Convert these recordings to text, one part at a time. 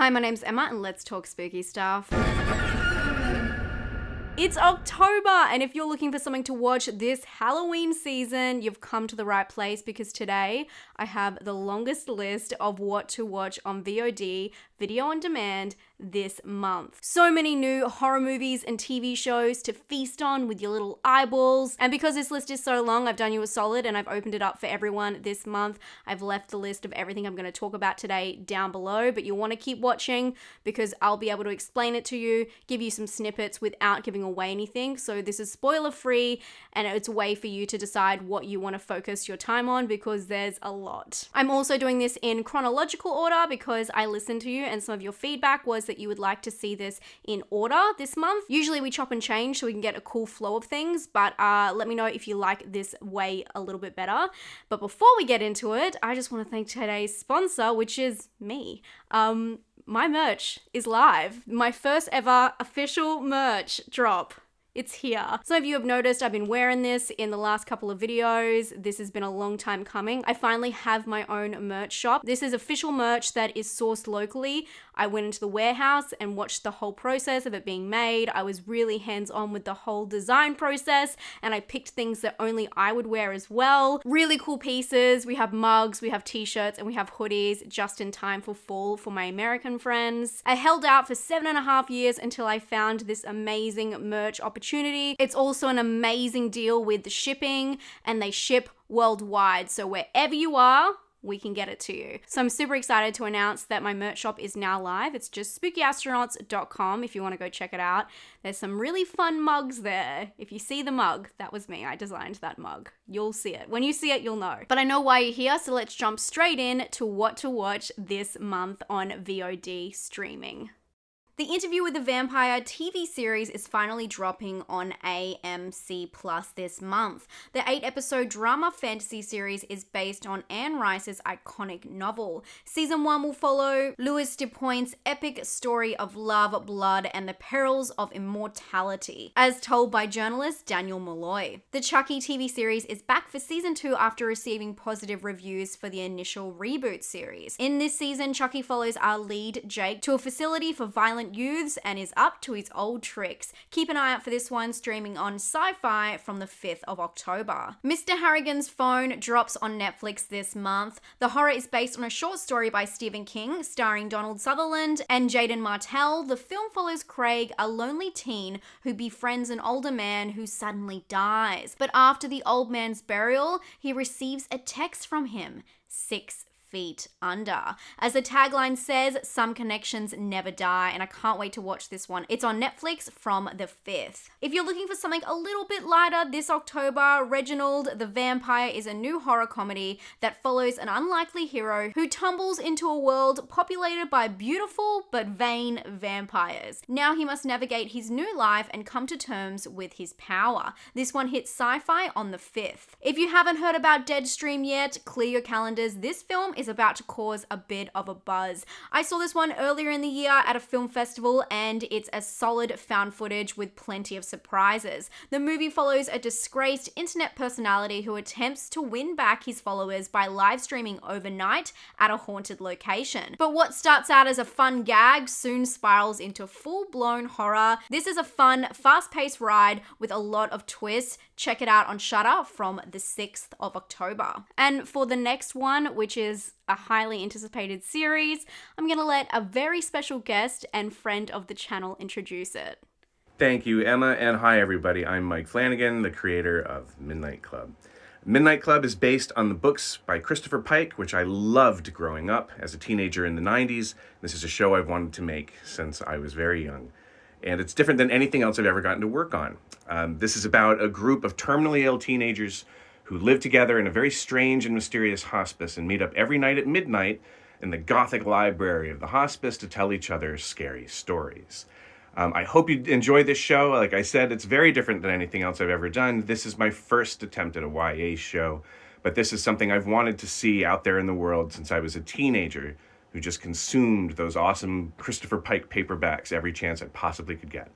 Hi, my name's Emma and let's talk spooky stuff. It's October, and if you're looking for something to watch this Halloween season, you've come to the right place because today I have the longest list of what to watch on VOD, video on demand, this month. So many new horror movies and TV shows to feast on with your little eyeballs. And because this list is so long, I've done you a solid and I've opened it up for everyone this month. I've left the list of everything I'm going to talk about today down below, but you'll want to keep watching because I'll be able to explain it to you, give you some snippets without giving away anything. So this is spoiler free and it's a way for you to decide what you want to focus your time on because there's a lot. I'm also doing this in chronological order because I listened to you and some of your feedback was that you would like to see this in order this month. Usually we chop and change so we can get a cool flow of things, but let me know if you like this way a little bit better. But before we get into it, I just want to thank today's sponsor, which is me. My merch is live. My first ever official merch drop. It's here. Some of you have noticed I've been wearing this in the last couple of videos. This has been a long time coming. I finally have my own merch shop. This is official merch that is sourced locally. I went into the warehouse and watched the whole process of it being made. I was really hands-on with the whole design process and I picked things that only I would wear as well. Really cool pieces. We have mugs, we have t-shirts, and we have hoodies just in time for fall for my American friends. I held out for 7.5 years until I found this amazing merch opportunity. It's also an amazing deal with the shipping and they ship worldwide. So wherever you are, we can get it to you. So I'm super excited to announce that my merch shop is now live. It's just spookyastronauts.com if you want to go check it out. There's some really fun mugs there. If you see the mug, that was me. I designed that mug. You'll see it. When you see it, you'll know. But I know why you're here, so let's jump straight in to what to watch this month on VOD streaming. The Interview with the Vampire TV series is finally dropping on AMC Plus this month. The 8-episode drama fantasy series is based on Anne Rice's iconic novel. Season 1 will follow Louis Dupoint's epic story of love, blood, and the perils of immortality, as told by journalist Daniel Malloy. The Chucky TV series is back for Season 2 after receiving positive reviews for the initial reboot series. In this season, Chucky follows our lead, Jake, to a facility for violent youths and is up to his old tricks. Keep an eye out for this one streaming on SYFY from the 5th of October. Mr. Harrigan's Phone drops on Netflix this month. The horror is based on a short story by Stephen King, starring Donald Sutherland and Jaden Martell. The film follows Craig, a lonely teen who befriends an older man who suddenly dies. But after the old man's burial, he receives a text from him, 6 feet under. As the tagline says, some connections never die, and I can't wait to watch this one. It's on Netflix from the 5th. If you're looking for something a little bit lighter this October, Reginald the Vampire is a new horror comedy that follows an unlikely hero who tumbles into a world populated by beautiful but vain vampires. Now he must navigate his new life and come to terms with his power. This one hits SYFY on the 5th. If you haven't heard about Deadstream yet, clear your calendars. This film is about to cause a bit of a buzz. I saw this one earlier in the year at a film festival and it's a solid found footage with plenty of surprises. The movie follows a disgraced internet personality who attempts to win back his followers by live streaming overnight at a haunted location. But what starts out as a fun gag soon spirals into full-blown horror. This is a fun, fast-paced ride with a lot of twists. Check it out on Shudder from the 6th of October. And for the next one, which is a highly anticipated series, I'm going to let a very special guest and friend of the channel introduce it. Thank you, Emma, and hi everybody. I'm Mike Flanagan, the creator of Midnight Club. Midnight Club is based on the books by Christopher Pike, which I loved growing up as a teenager in the 90s. This is a show I've wanted to make since I was very young. And it's different than anything else I've ever gotten to work on. This is about a group of terminally ill teenagers who live together in a very strange and mysterious hospice and meet up every night at midnight in the Gothic library of the hospice to tell each other scary stories. I hope you enjoy this show. Like I said, it's very different than anything else I've ever done. This is my first attempt at a YA show, but this is something I've wanted to see out there in the world since I was a teenager who just consumed those awesome Christopher Pike paperbacks every chance I possibly could get.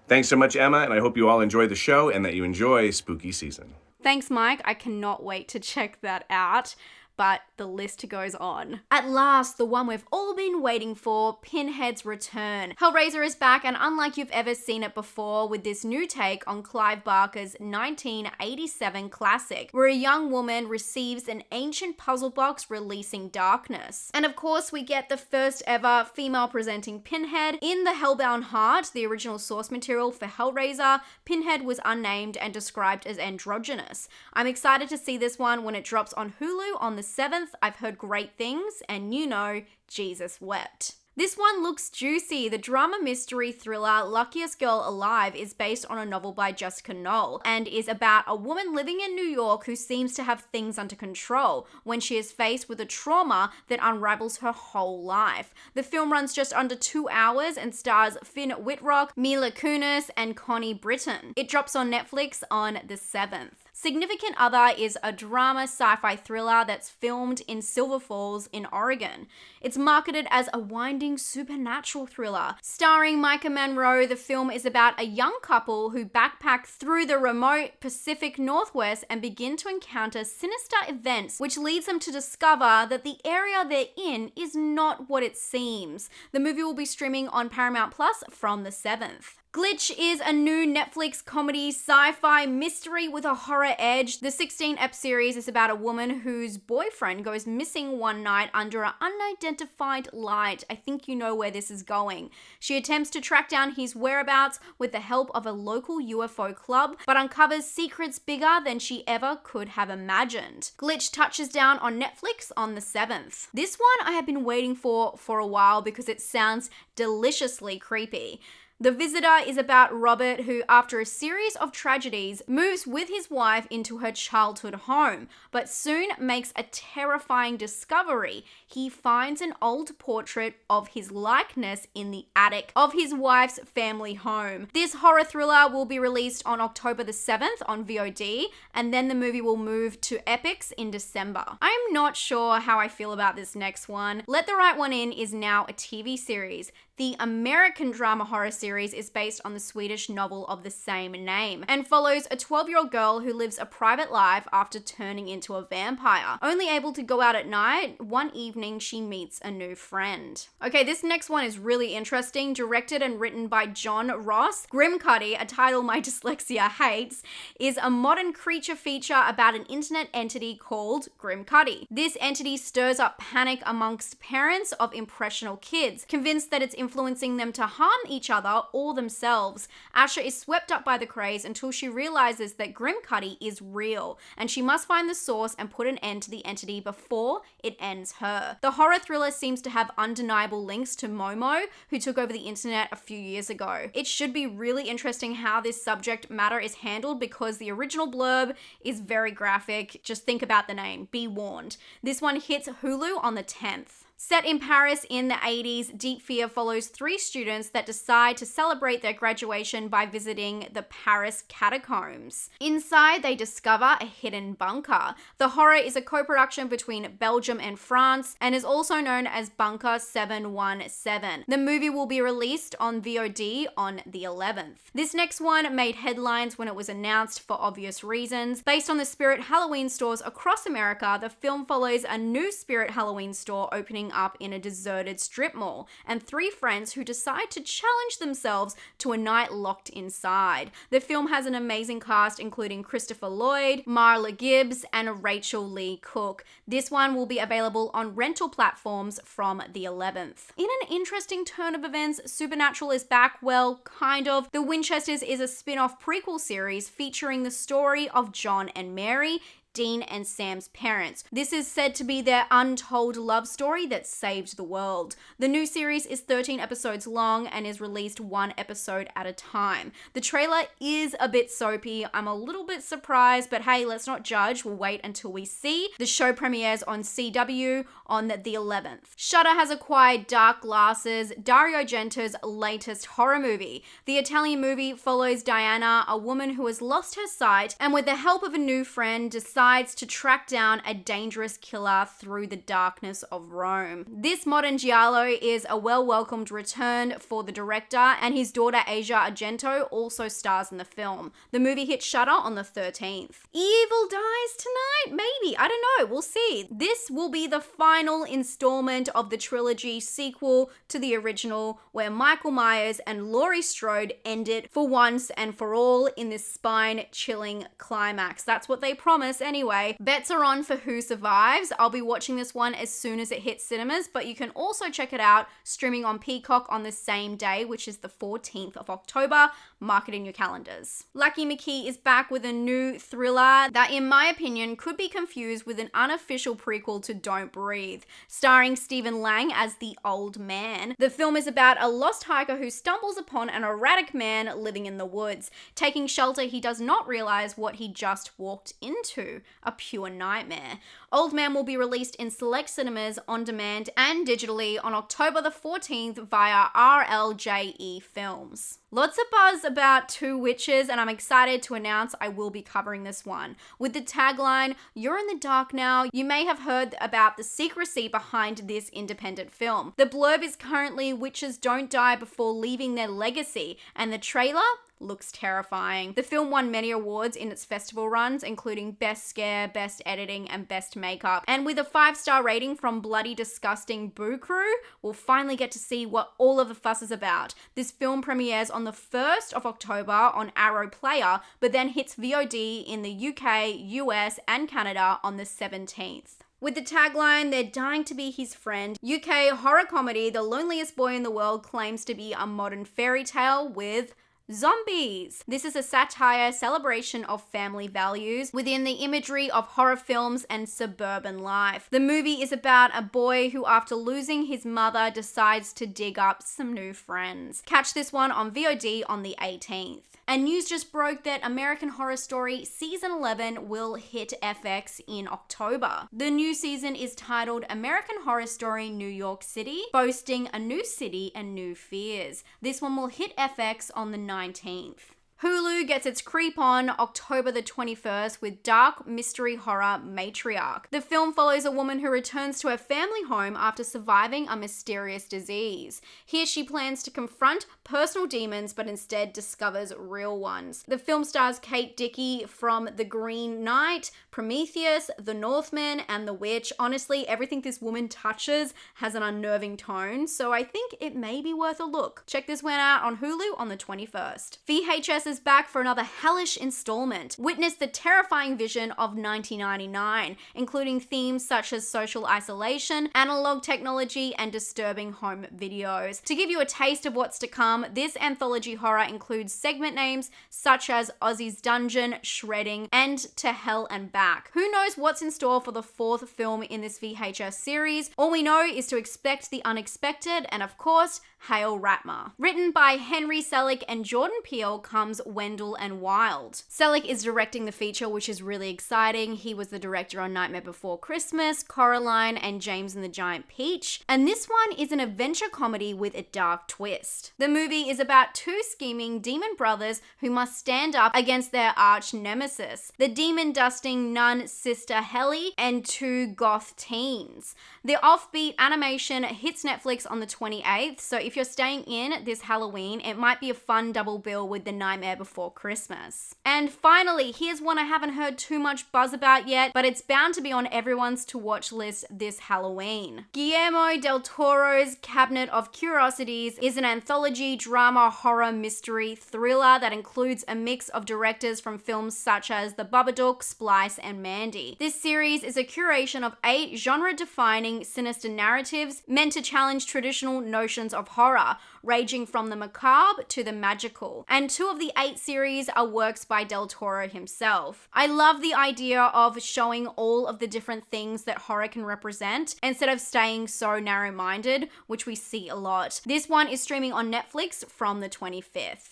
Thanks so much, Emma, and I hope you all enjoy the show and that you enjoy spooky season. Thanks, Mike. I cannot wait to check that out. but the list goes on. At last, the one we've all been waiting for, Pinhead's return. Hellraiser is back, and unlike you've ever seen it before, with this new take on Clive Barker's 1987 classic, where a young woman receives an ancient puzzle box releasing darkness. And of course, we get the first ever female presenting Pinhead. In the Hellbound Heart, the original source material for Hellraiser, Pinhead was unnamed and described as androgynous. I'm excited to see this one when it drops on Hulu on the 7th. I've heard great things, and you know, Jesus wept. This one looks juicy. The drama mystery thriller Luckiest Girl Alive is based on a novel by Jessica Knoll and is about a woman living in New York who seems to have things under control when she is faced with a trauma that unravels her whole life. The film runs just under 2 hours and stars Finn Wittrock, Mila Kunis, and Connie Britton. It drops on Netflix on the 7th. Significant Other is a drama sci-fi thriller that's filmed in Silver Falls in Oregon. It's marketed as a winding supernatural thriller. Starring Micah Monroe, the film is about a young couple who backpack through the remote Pacific Northwest and begin to encounter sinister events, which leads them to discover that the area they're in is not what it seems. The movie will be streaming on Paramount Plus from the 7th. Glitch is a new Netflix comedy sci-fi mystery with a horror edge. The 16-ep series is about a woman whose boyfriend goes missing one night under an unidentified light. I think you know where this is going. She attempts to track down his whereabouts with the help of a local UFO club, but uncovers secrets bigger than she ever could have imagined. Glitch touches down on Netflix on the 7th. This one I have been waiting for a while because it sounds deliciously creepy. The Visitor is about Robert, who, after a series of tragedies, moves with his wife into her childhood home, but soon makes a terrifying discovery. He finds an old portrait of his likeness in the attic of his wife's family home. This horror thriller will be released on October the 7th on VOD, and then the movie will move to Epix in December. I'm not sure how I feel about this next one. Let the Right One In is now a TV series. The American drama horror series is based on the Swedish novel of the same name and follows a 12-year-old girl who lives a private life after turning into a vampire. Only able to go out at night, one evening she meets a new friend. Okay, this next one is really interesting. Directed and written by John Ross, Grimcutty, a title my dyslexia hates, is a modern creature feature about an internet entity called Grimcutty. This entity stirs up panic amongst parents of impressionable kids, convinced that it's influencing them to harm each other or themselves. Asha is swept up by the craze until she realizes that Grimcutty is real, and she must find the source and put an end to the entity before it ends her. The horror thriller seems to have undeniable links to Momo, who took over the internet a few years ago. It should be really interesting how this subject matter is handled because the original blurb is very graphic. Just think about the name. Be warned. This one hits Hulu on the 10th. Set in Paris in the 80s, Deep Fear follows 3 students that decide to celebrate their graduation by visiting the Paris catacombs. Inside, they discover a hidden bunker. The horror is a co-production between Belgium and France and is also known as Bunker 717. The movie will be released on VOD on the 11th. This next one made headlines when it was announced for obvious reasons. Based on the Spirit Halloween stores across America, the film follows a new Spirit Halloween store opening up in a deserted strip mall and 3 friends who decide to challenge themselves to a night locked inside. The film has an amazing cast including Christopher Lloyd, Marla Gibbs, and Rachel Lee Cook. This one will be available on rental platforms from the 11th. In an interesting turn of events, Supernatural is back, well, kind of. The Winchesters is a spin-off prequel series featuring the story of John and Mary, Dean and Sam's parents. This is said to be their untold love story that saved the world. The new series is 13 episodes long and is released 1 episode at a time. The trailer is a bit soapy. I'm a little bit surprised, but hey, let's not judge. We'll wait until we see. The show premieres on CW on the 11th. Shudder has acquired Dark Glasses, Dario Argento's latest horror movie. The Italian movie follows Diana, a woman who has lost her sight and with the help of a new friend decides decides to track down a dangerous killer through the darkness of Rome. This modern giallo is a well-welcomed return for the director, and his daughter Asia Argento also stars in the film. The movie hit Shudder on the 13th. Evil dies tonight? Maybe. I don't know. We'll see. This will be the final installment of the trilogy sequel to the original, where Michael Myers and Laurie Strode end it for once and for all in this spine-chilling climax. That's what they promise anyway. Bets are on for who survives. I'll be watching this one as soon as it hits cinemas, but you can also check it out streaming on Peacock on the same day, which is the 14th of October. Mark it in your calendars. Lucky McKee is back with a new thriller that, in my opinion, could be confused with an unofficial prequel to Don't Breathe, starring Stephen Lang as the Old Man. The film is about a lost hiker who stumbles upon an erratic man living in the woods. Taking shelter, he does not realize what he just walked into, a pure nightmare. Old Man will be released in select cinemas, on demand, and digitally on October the 14th via RLJE Films. Lots of buzz about Two Witches, and I'm excited to announce I will be covering this one. With the tagline, "You're in the dark now," you may have heard about the secrecy behind this independent film. The blurb is currently "Witches don't die before leaving their legacy," and the trailer looks terrifying. The film won many awards in its festival runs, including Best Scare, Best Editing, and Best Makeup. And with a 5-star rating from Bloody Disgusting Boo Crew, we'll finally get to see what all of the fuss is about. This film premieres on the 1st of October on Arrow Player, but then hits VOD in the UK, US, and Canada on the 17th. With the tagline, "They're dying to be his friend," UK horror comedy The Loneliest Boy in the World claims to be a modern fairy tale with zombies. This is a satire celebration of family values within the imagery of horror films and suburban life. The movie is about a boy who, after losing his mother, decides to dig up some new friends. Catch this one on VOD on the 18th. And news just broke that American Horror Story Season 11 will hit FX in October. The new season is titled American Horror Story New York City, boasting a new city and new fears. This one will hit FX on the 19th. Hulu gets its creep on October the 21st with dark mystery horror Matriarch. The film follows a woman who returns to her family home after surviving a mysterious disease. Here she plans to confront personal demons, but instead discovers real ones. The film stars Kate Dickie from The Green Knight, Prometheus, The Northman, and The Witch. Honestly, everything this woman touches has an unnerving tone, so I think it may be worth a look. Check this one out on Hulu on the 21st. VHS is back for another hellish installment. Witness the terrifying vision of 1999, including themes such as social isolation, analog technology, and disturbing home videos. To give you a taste of what's to come, this anthology horror includes segment names such as Ozzy's Dungeon, Shredding, and To Hell and Back. Who knows what's in store for the 4th film in this VHS series? All we know is to expect the unexpected, and of course, Hail Ratma. Written by Henry Selick and Jordan Peele comes Wendell and Wild. Selick is directing the feature, which is really exciting. He was the director on Nightmare Before Christmas, Coraline, and James and the Giant Peach. And this one is an adventure comedy with a dark twist. The movie is about two scheming demon brothers who must stand up against their arch nemesis, the demon-dusting nun Sister Helly, and two goth teens. The offbeat animation hits Netflix on the 28th, so if you're staying in this Halloween, it might be a fun double bill with The Nightmare Before Christmas. And finally, here's one I haven't heard too much buzz about yet, but it's bound to be on everyone's to-watch list this Halloween. Guillermo del Toro's Cabinet of Curiosities is an anthology drama horror mystery thriller that includes a mix of directors from films such as The Babadook, Splice, and Mandy. This series is a curation of 8 genre-defining sinister narratives meant to challenge traditional notions of horror, ranging from the macabre to the magical. And 2 of the 8 series are works by Del Toro himself. I love the idea of showing all of the different things that horror can represent instead of staying so narrow-minded, which we see a lot. This one is streaming on Netflix from the 25th.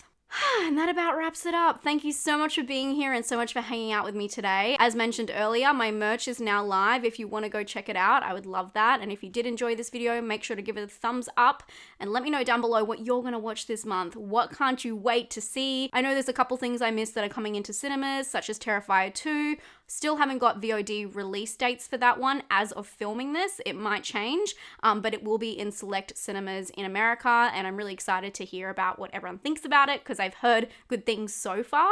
And that about wraps it up. Thank you so much for being here and so much for hanging out with me today. As mentioned earlier, my merch is now live. If you want to go check it out, I would love that. And if you did enjoy this video, make sure to give it a thumbs up and let me know down below what you're going to watch this month. What can't you wait to see? I know there's a couple things I missed that are coming into cinemas, such as Terrifier 2, Still haven't got VOD release dates for that one as of filming this. It might change, but it will be in select cinemas in America, and I'm really excited to hear about what everyone thinks about it because I've heard good things so far.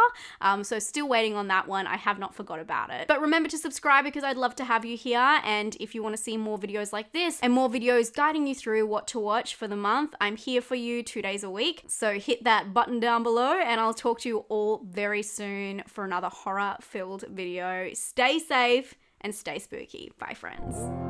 So still waiting on that one. I have not forgot about it. But remember to subscribe because I'd love to have you here, and if you want to see more videos like this and more videos guiding you through what to watch for the month, I'm here for you 2 days a week. So hit that button down below and I'll talk to you all very soon for another horror-filled video. Stay safe and stay spooky. Bye, friends.